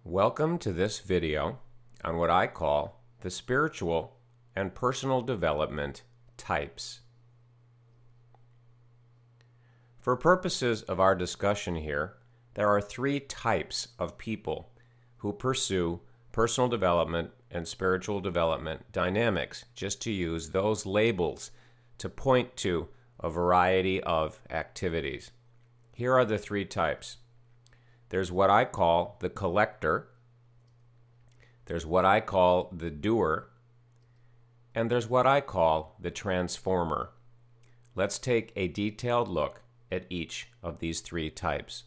Welcome to this video on what I call the spiritual and personal development types. For purposes of our discussion here, there are three types of people who pursue personal development and spiritual development dynamics, just to use those labels to point to a variety of activities. Here are the three types. There's what I call the collector, there's what I call the doer, and there's what I call the transformer. Let's take a detailed look at each of these three types.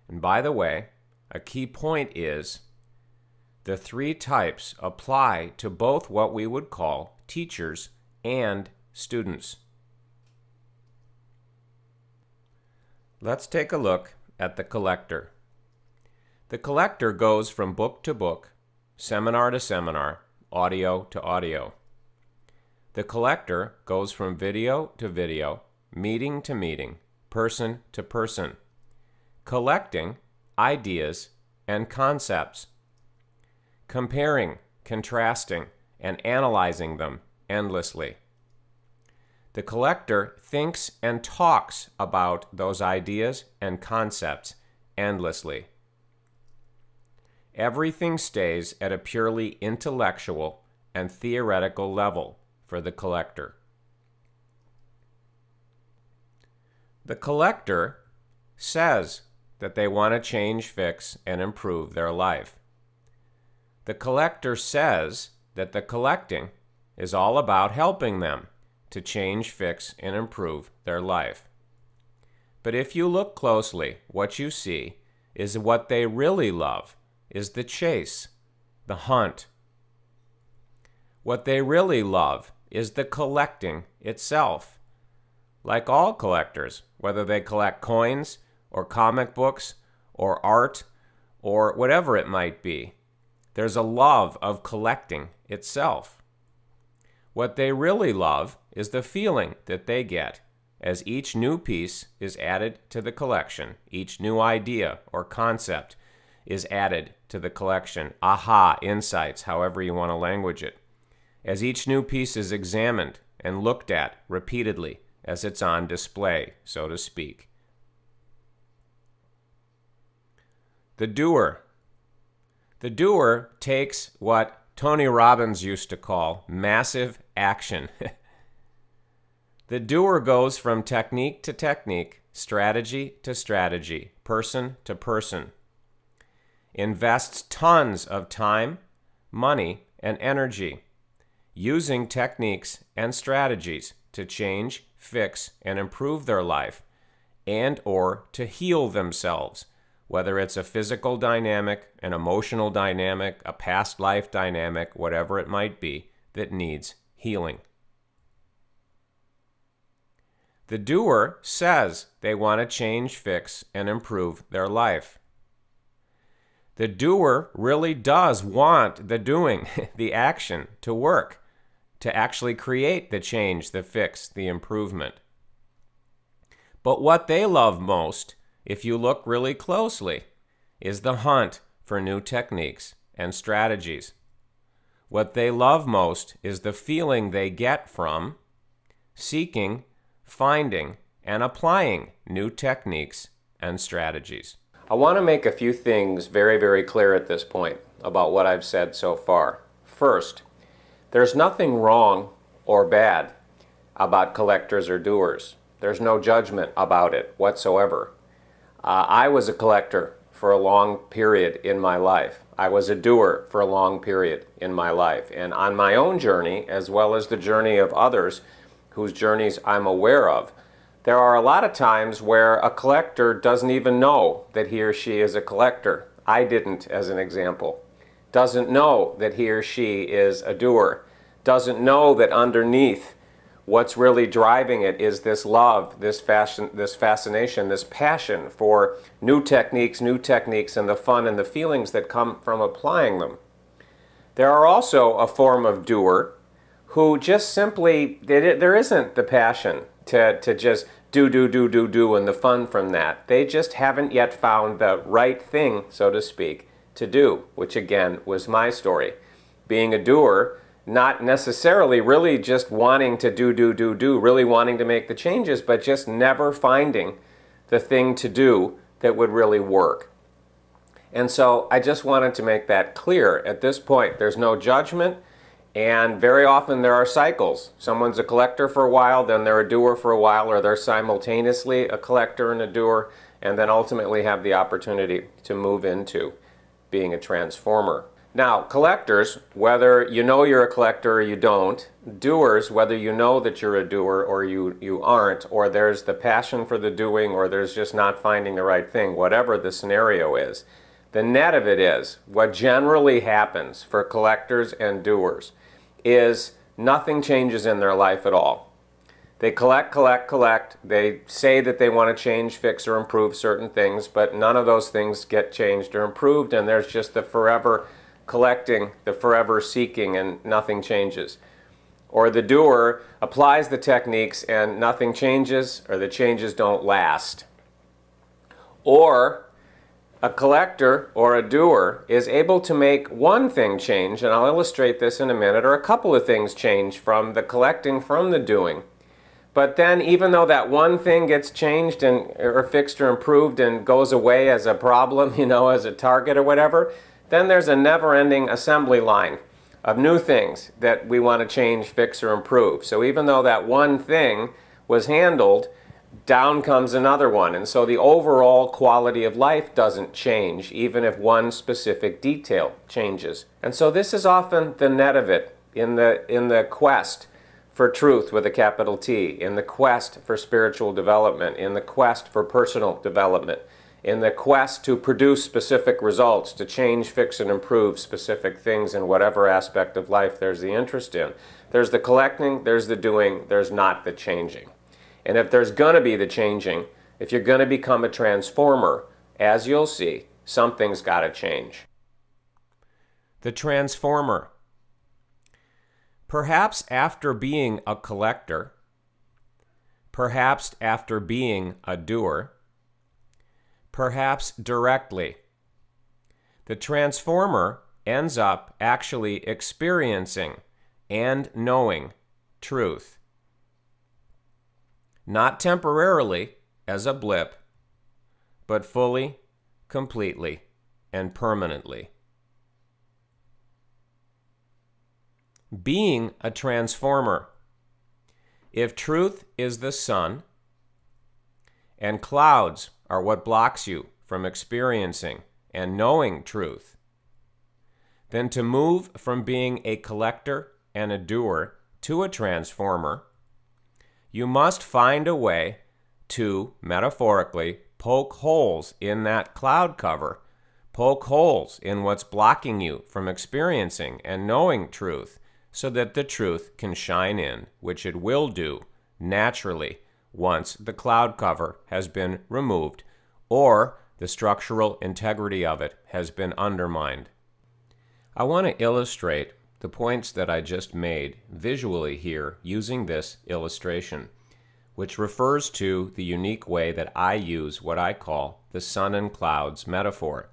And by the way, a key point is the three types apply to both what we would call teachers and students. Let's take a look at the collector. The collector goes from book to book, seminar to seminar, audio to audio. The collector goes from video to video, meeting to meeting, person to person, collecting ideas and concepts, comparing, contrasting, and analyzing them endlessly. The collector thinks and talks about those ideas and concepts endlessly. Everything stays at a purely intellectual and theoretical level for the collector. The collector says that they want to change, fix, and improve their life. The collector says that the collecting is all about helping them to change, fix, and improve their life. But if you look closely, what you see is what they really love is the chase, the hunt. What they really love is the collecting itself. Like all collectors, whether they collect coins or comic books or art or whatever it might be, there's a love of collecting itself. What they really love is the feeling that they get as each new piece is added to the collection, each new idea or concept is added to the collection, aha, insights, however you want to language it, as each new piece is examined and looked at repeatedly as it's on display, so to speak. The doer. The doer takes what Tony Robbins used to call massive action. The doer goes from technique to technique, strategy to strategy, person to person, invests tons of time, money, and energy using techniques and strategies to change, fix, and improve their life and or to heal themselves, whether it's a physical dynamic, an emotional dynamic, a past life dynamic, whatever it might be that needs healing. The doer says they want to change, fix, and improve their life. The doer really does want the doing, the action, to work, to actually create the change, the fix, the improvement. But what they love most, if you look really closely, is the hunt for new techniques and strategies. What they love most is the feeling they get from seeking, finding, and applying new techniques and strategies. I want to make a few things very, very clear at this point about what I've said so far. First, there's nothing wrong or bad about collectors or doers. There's no judgment about it whatsoever. I was a collector for a long period in my life. I was a doer for a long period in my life. And on my own journey, as well as the journey of others whose journeys I'm aware of, there are a lot of times where a collector doesn't even know that he or she is a collector. I didn't, as an example. Doesn't know that he or she is a doer. Doesn't know that underneath what's really driving it is this love, this fascination, this passion for new techniques, and the fun and the feelings that come from applying them. There are also a form of doer who just simply, there isn't the passion to just do, and the fun from that. They just haven't yet found the right thing, so to speak, to do, which again was my story. Being a doer, not necessarily really just wanting to do, really wanting to make the changes, but just never finding the thing to do that would really work. And so I just wanted to make that clear. At this point, there's no judgment, and very often there are cycles. Someone's a collector for a while, then they're a doer for a while, or they're simultaneously a collector and a doer, and then ultimately have the opportunity to move into being a transformer. Now, collectors, whether you know you're a collector or you don't, doers, whether you know that you're a doer or you aren't, or there's the passion for the doing, or there's just not finding the right thing, whatever the scenario is, the net of it is, what generally happens for collectors and doers is nothing changes in their life at all. They collect. They say that they want to change, fix, or improve certain things, but none of those things get changed or improved, and there's just the forever collecting, the forever seeking, and nothing changes. Or the doer applies the techniques and nothing changes, or the changes don't last. Or a collector or a doer is able to make one thing change, and I'll illustrate this in a minute, or a couple of things change from the collecting, from the doing. But then even though that one thing gets changed or fixed or improved and goes away as a problem, as a target or whatever, then there's a never-ending assembly line of new things that we want to change, fix, or improve. So even though that one thing was handled, down comes another one. And so the overall quality of life doesn't change, even if one specific detail changes. And so this is often the net of it in the quest for truth with a capital T, in the quest for spiritual development, in the quest for personal development, in the quest to produce specific results, to change, fix, and improve specific things in whatever aspect of life there's the interest in. There's the collecting, there's the doing, there's not the changing. And if there's going to be the changing, if you're going to become a transformer, as you'll see, something's got to change. The transformer. Perhaps after being a collector, perhaps after being a doer, perhaps directly, the transformer ends up actually experiencing and knowing truth. Not temporarily, as a blip, but fully, completely, and permanently. Being a transformer. If truth is the sun, and clouds are what blocks you from experiencing and knowing truth, then to move from being a collector and a doer to a transformer, you must find a way to, metaphorically, poke holes in that cloud cover, poke holes in what's blocking you from experiencing and knowing truth, so that the truth can shine in, which it will do naturally once the cloud cover has been removed or the structural integrity of it has been undermined. I want to illustrate the points that I just made visually here using this illustration, which refers to the unique way that I use what I call the sun and clouds metaphor.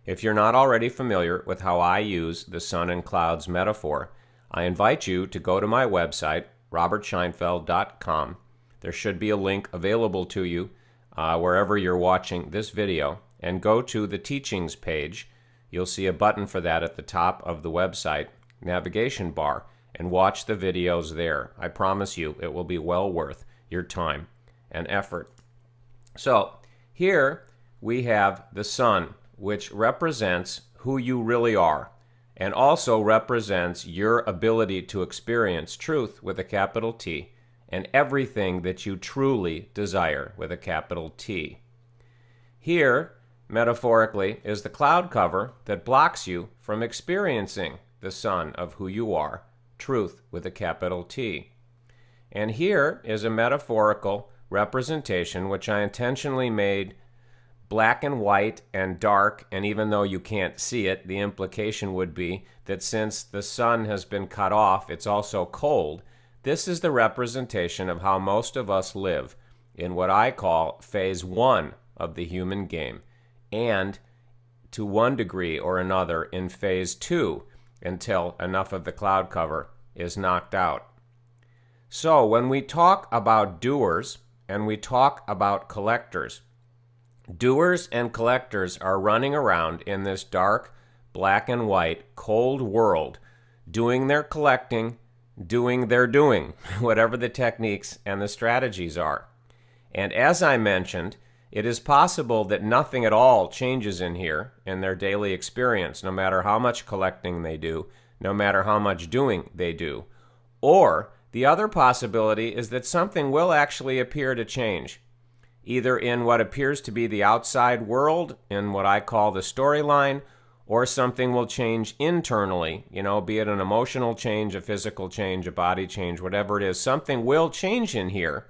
If you're not already familiar with how I use the sun and clouds metaphor, I invite you to go to my website, robertscheinfeld.com. There should be a link available to you wherever you're watching this video, and go to the teachings page. You'll see a button for that at the top of the website navigation bar, and watch the videos there. I promise you it will be well worth your time and effort. So here we have the sun, which represents who you really are, and also represents your ability to experience truth with a capital T, and everything that you truly desire with a capital T. Here, metaphorically, is the cloud cover that blocks you from experiencing the sun of who you are, truth with a capital T. And here is a metaphorical representation which I intentionally made black and white and dark, and even though you can't see it, the implication would be that since the sun has been cut off, it's also cold. This is the representation of how most of us live in what I call phase 1 of the human game, and to one degree or another in phase 2 until enough of the cloud cover is knocked out. So when we talk about doers and we talk about collectors, doers and collectors are running around in this dark, black and white, cold world, doing their collecting, doing their doing, whatever the techniques and the strategies are. And as I mentioned, it is possible that nothing at all changes in here in their daily experience, no matter how much collecting they do, no matter how much doing they do. Or the other possibility is that something will actually appear to change, either in what appears to be the outside world, in what I call the storyline, or something will change internally, be it an emotional change, a physical change, a body change, whatever it is. Something will change in here,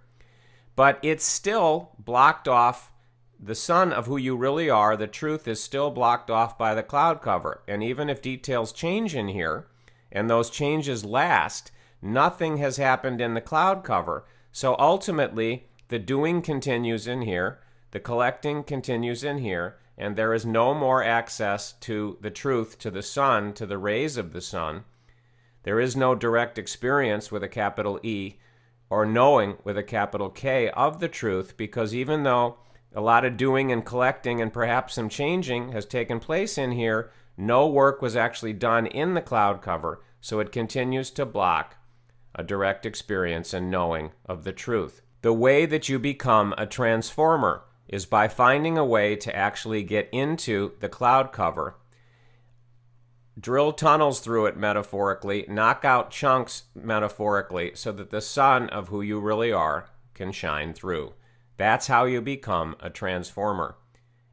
but it's still blocked off. The sun of who you really are, the truth, is still blocked off by the cloud cover. And even if details change in here, and those changes last, nothing has happened in the cloud cover. So ultimately, the doing continues in here, the collecting continues in here, and there is no more access to the truth, to the sun, to the rays of the sun. There is no direct experience with a capital E or knowing with a capital K of the truth, because even though a lot of doing and collecting and perhaps some changing has taken place in here, no work was actually done in the cloud cover, so it continues to block a direct experience and knowing of the truth. The way that you become a transformer is by finding a way to actually get into the cloud cover, drill tunnels through it metaphorically, knock out chunks metaphorically, so that the sun of who you really are can shine through. That's how you become a transformer.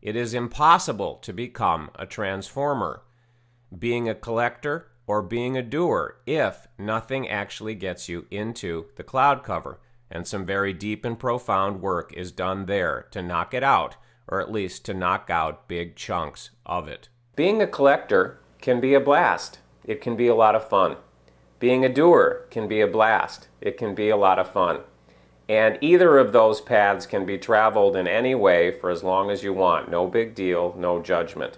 It is impossible to become a transformer, being a collector or being a doer, if nothing actually gets you into the cloud cover. And some very deep and profound work is done there to knock it out, or at least to knock out big chunks of it. Being a collector can be a blast. It can be a lot of fun. Being a doer can be a blast. It can be a lot of fun. And either of those paths can be traveled in any way for as long as you want. No big deal, no judgment.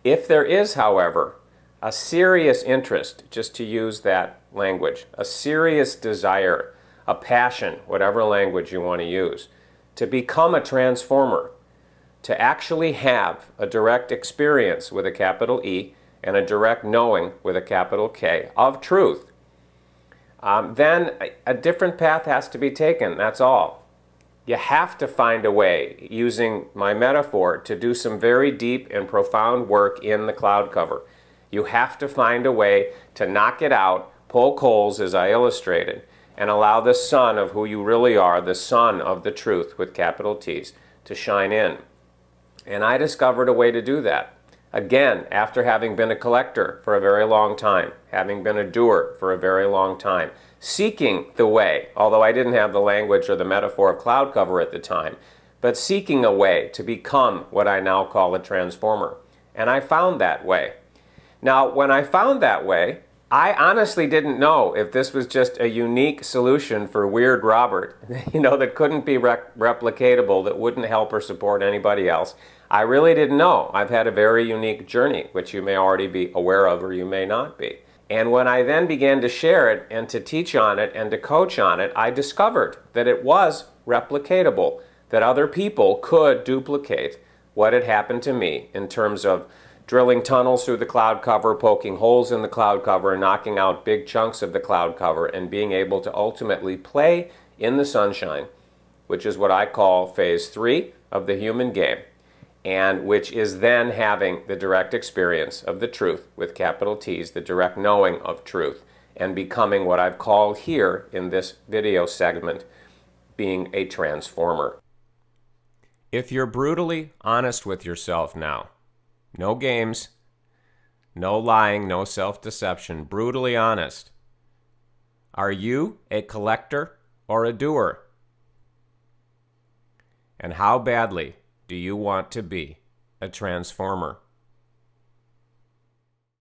If there is, however, a serious interest, just to use that language, a serious desire, a passion, whatever language you want to use, to become a transformer, to actually have a direct experience with a capital E and a direct knowing with a capital K of truth, then a different path has to be taken, that's all. You have to find a way, using my metaphor, to do some very deep and profound work in the cloud cover. You have to find a way to knock it out, poke holes as I illustrated, and allow the sun of who you really are, the sun of the truth with capital T's, to shine in. And I discovered a way to do that. Again, after having been a collector for a very long time, having been a doer for a very long time, seeking the way, although I didn't have the language or the metaphor of cloud cover at the time, but seeking a way to become what I now call a transformer. And I found that way. Now, when I found that way, I honestly didn't know if this was just a unique solution for Weird Robert, that couldn't be replicatable, that wouldn't help or support anybody else. I really didn't know. I've had a very unique journey, which you may already be aware of or you may not be. And when I then began to share it and to teach on it and to coach on it, I discovered that it was replicatable, that other people could duplicate what had happened to me in terms of drilling tunnels through the cloud cover, poking holes in the cloud cover, knocking out big chunks of the cloud cover, and being able to ultimately play in the sunshine, which is what I call phase 3 of the human game, and which is then having the direct experience of the truth with capital T's, the direct knowing of truth, and becoming what I've called here in this video segment, being a transformer. If you're brutally honest with yourself now, no games, no lying, no self-deception, brutally honest, are you a collector or a doer? And how badly do you want to be a transformer?